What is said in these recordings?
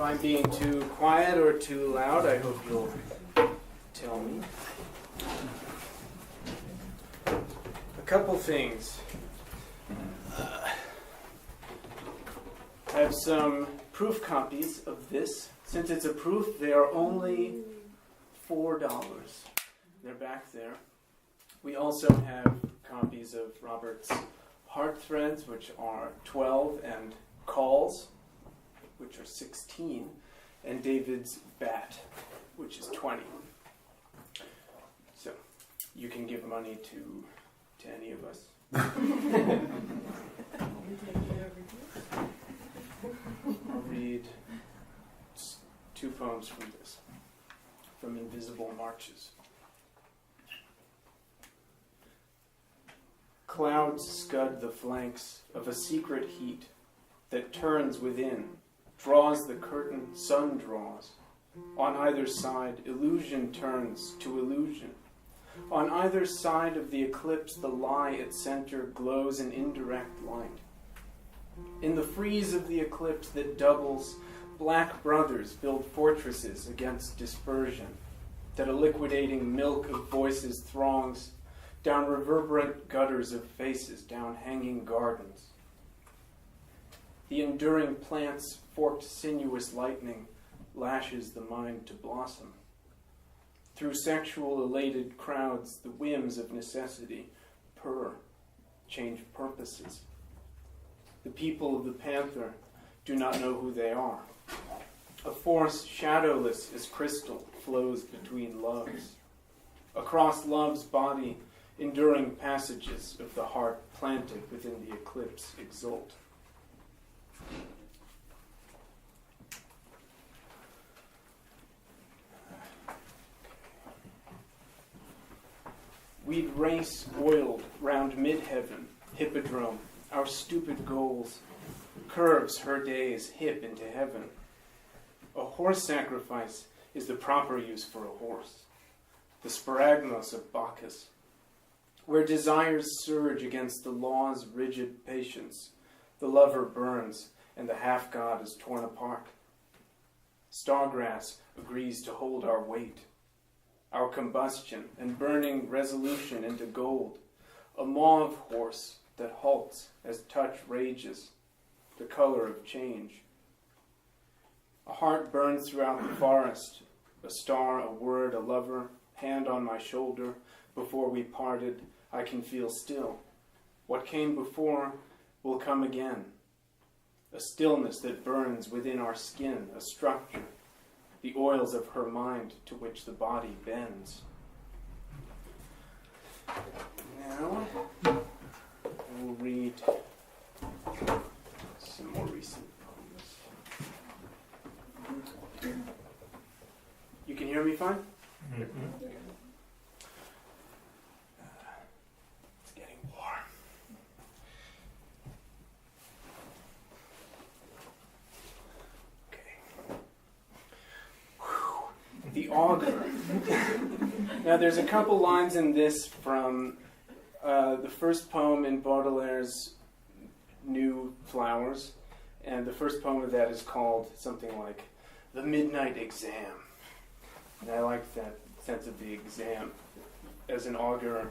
I'm being too quiet or too loud, I hope you'll tell me. A couple things. I have some proof copies of this. Since it's a proof, they are only $4. They're back there. We also have copies of Robert's heart threads, which are 12, and calls, which are 16, and David's bat, which is 20. So you can give money to any of us. I'll read 2 poems from this, from Invisible Marches. Clouds scud the flanks of a secret heat that turns within, draws the curtain, sun draws. On either side, illusion turns to illusion. On either side of the eclipse, the lie at center glows in indirect light. In the freeze of the eclipse that doubles, black brothers build fortresses against dispersion, that a liquidating milk of voices throngs, down reverberant gutters of faces, down hanging gardens. The enduring plant's forked sinuous lightning lashes the mind to blossom. Through sexual elated crowds, the whims of necessity purr, change purposes. The people of the panther do not know who they are. A force shadowless as crystal flows between loves. Across love's body, enduring passages of the heart planted within the eclipse exult. We'd race oiled round mid-heaven, hippodrome, our stupid goals, curves her days hip into heaven. A horse sacrifice is the proper use for a horse, the sparagmos of Bacchus, where desires surge against the law's rigid patience, the lover burns and the half-god is torn apart. Stargrass agrees to hold our weight, our combustion and burning resolution into gold, a mauve horse that halts as touch rages, the color of change. A heart burns throughout the forest, a star, a word, a lover, hand on my shoulder. Before we parted, I can feel still. What came before will come again. A stillness that burns within our skin, a structure, the oils of her mind to which the body bends. Now, I will read some more recent poems. You can hear me fine? Mm-hmm. It's getting warm. The auger. Now there's a couple lines in this from the first poem in Baudelaire's New Flowers, and the first poem of that is called something like The Midnight Exam. And I like that sense of the exam as an augur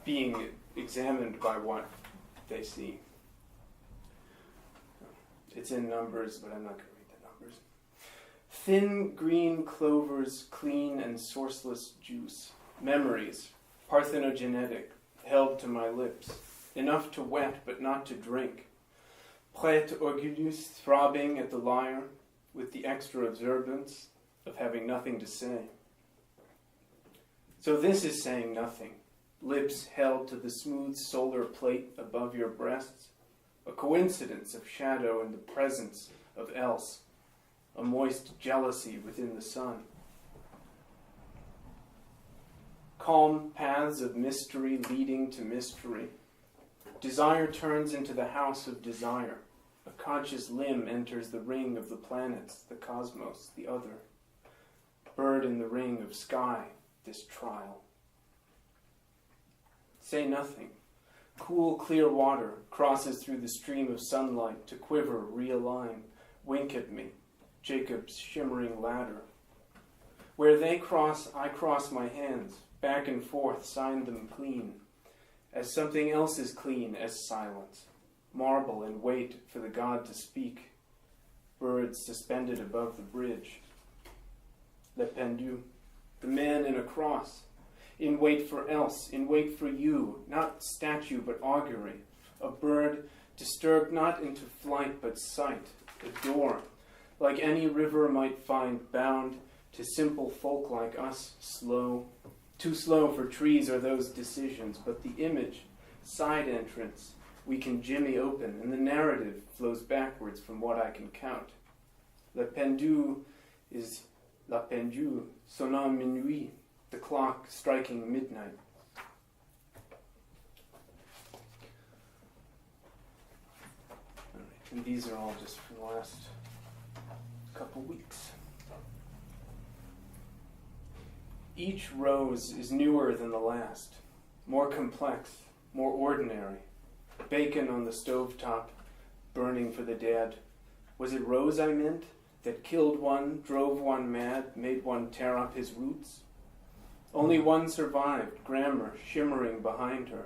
being examined by what they see. It's in numbers, but I'm not going to read the numbers. Thin green clovers, clean and sourceless juice. Memories, parthenogenetic, held to my lips. Enough to wet, but not to drink. Prête orgueilleuse throbbing at the lyre, with the extra observance of having nothing to say. So this is saying nothing. Lips held to the smooth solar plate above your breasts. A coincidence of shadow in the presence of else. A moist jealousy within the sun. Calm paths of mystery leading to mystery. Desire turns into the house of desire. A conscious limb enters the ring of the planets, the cosmos, the other. Bird in the ring of sky, this trial. Say nothing. Cool, clear water crosses through the stream of sunlight to quiver, realign, wink at me, Jacob's shimmering ladder. Where they cross, I cross my hands, back and forth, sign them clean, as something else is clean as silence, marble and wait for the God to speak, birds suspended above the bridge. Le pendu, the man in a cross, in wait for else, in wait for you, not statue but augury, a bird disturbed not into flight but sight, a door, like any river might find bound to simple folk like us, slow. Too slow for trees are those decisions, but the image, side entrance, we can jimmy open, and the narrative flows backwards from what I can count. La pendule is la pendule, sonnant minuit, the clock striking midnight. And these are all just from the last couple weeks. Each rose is newer than the last, more complex, more ordinary. Bacon on the stovetop, burning for the dead. Was it rose I meant, that killed one, drove one mad, made one tear up his roots? Only one survived, grammar shimmering behind her,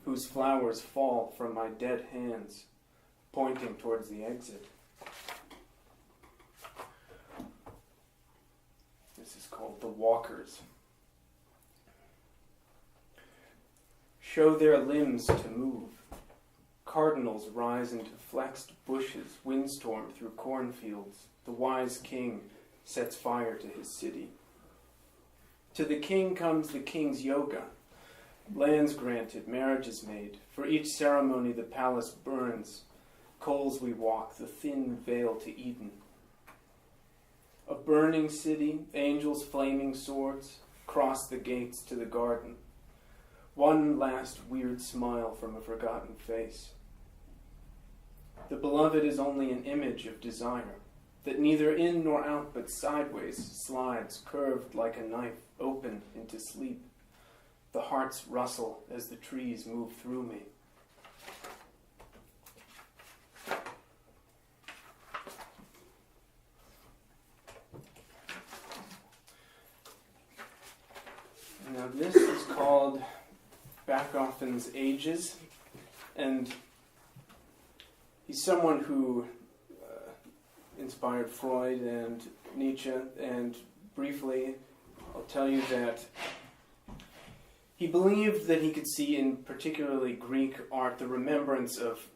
whose flowers fall from my dead hands, pointing towards the exit. This is called The Walkers. Show their limbs to move. Cardinals rise into flexed bushes, windstorm through cornfields. The wise king sets fire to his city. To the king comes the king's yoga. Lands granted, marriages made. For each ceremony the palace burns. Coals we walk, the thin veil to Eden. A burning city, angels flaming swords, cross the gates to the garden. One last weird smile from a forgotten face. The beloved is only an image of desire, that neither in nor out but sideways slides, curved like a knife, open into sleep. The hearts rustle as the trees move through me. Now this is called Bachofen's Ages, and he's someone who inspired Freud and Nietzsche, and briefly I'll tell you that he believed that he could see in particularly Greek art the remembrance of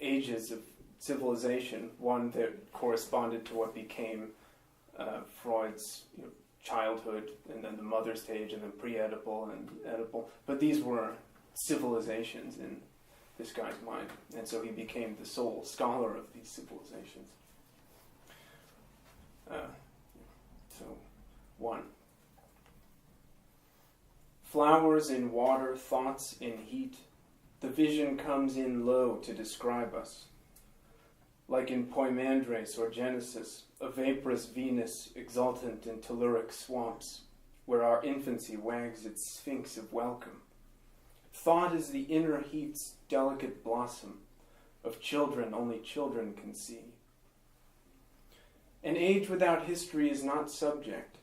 ages of civilization, one that corresponded to what became Freud's childhood, and then the mother stage, and then pre-Oedipal and Oedipal. But these were civilizations in this guy's mind, and so he became the sole scholar of these civilizations. So, 1. Flowers in water, thoughts in heat. The vision comes in low to describe us. Like in Poimandres or Genesis, a vaporous Venus exultant in telluric swamps, where our infancy wags its sphinx of welcome. Thought is the inner heat's delicate blossom, of children only children can see. An age without history is not subject,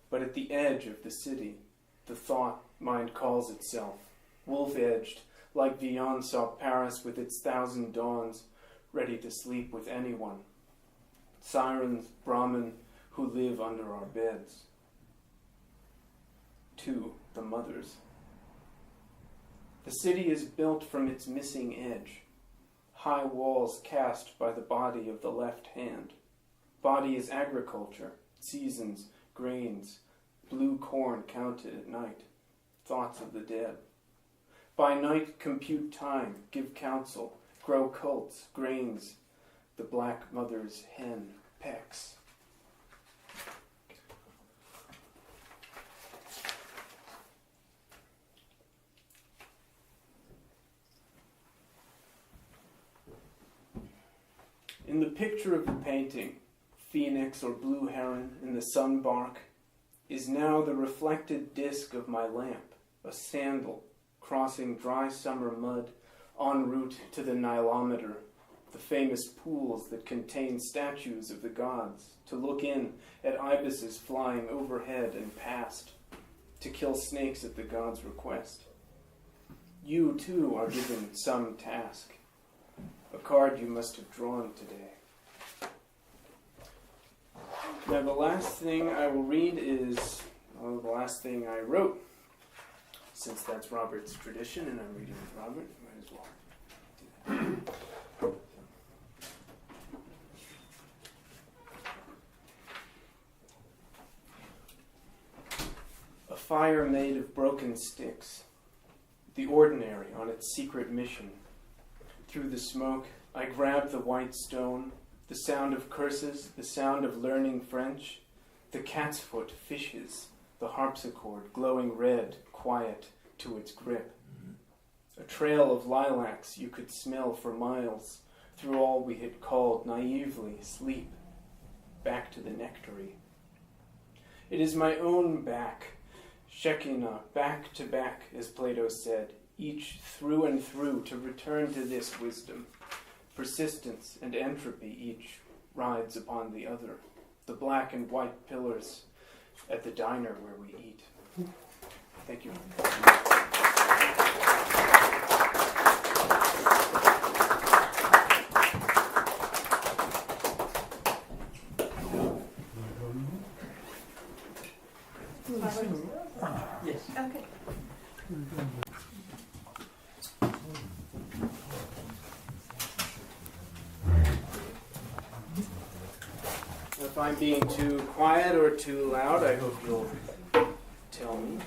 but at the edge of the city, the thought mind calls itself, wolf-edged, like Villon saw Paris with its 1,000 dawns, ready to sleep with anyone. Sirens, Brahmin, who live under our beds. 2. The mothers. The city is built from its missing edge. High walls cast by the body of the left hand. Body is agriculture, seasons, grains, blue corn counted at night, thoughts of the dead. By night compute time, give counsel, grow cults, grains, the black mother's hen pecks. In the picture of the painting, phoenix or blue heron in the sunbark, is now the reflected disk of my lamp, a sandal crossing dry summer mud en route to the Nilometer, the famous pools that contain statues of the gods, to look in at ibises flying overhead and past, to kill snakes at the gods' request. You, too, are given some task, a card you must have drawn today. Now, the last thing I will read is the last thing I wrote. Since that's Robert's tradition, and I'm reading with Robert, might as well do that. A fire made of broken sticks, the ordinary on its secret mission. Through the smoke, I grab the white stone, the sound of curses, the sound of learning French, the cat's foot fishes, the harpsichord glowing red, quiet to its grip. A trail of lilacs you could smell for miles through all we had called naively sleep, back to the nectary. It is my own back, Shekinah, back to back, as Plato said, each through and through to return to this wisdom. Persistence and entropy each rides upon the other, the black and white pillars at the diner where we eat. Thank you. Yes. Okay. If I'm being too quiet or too loud, I hope you'll tell me.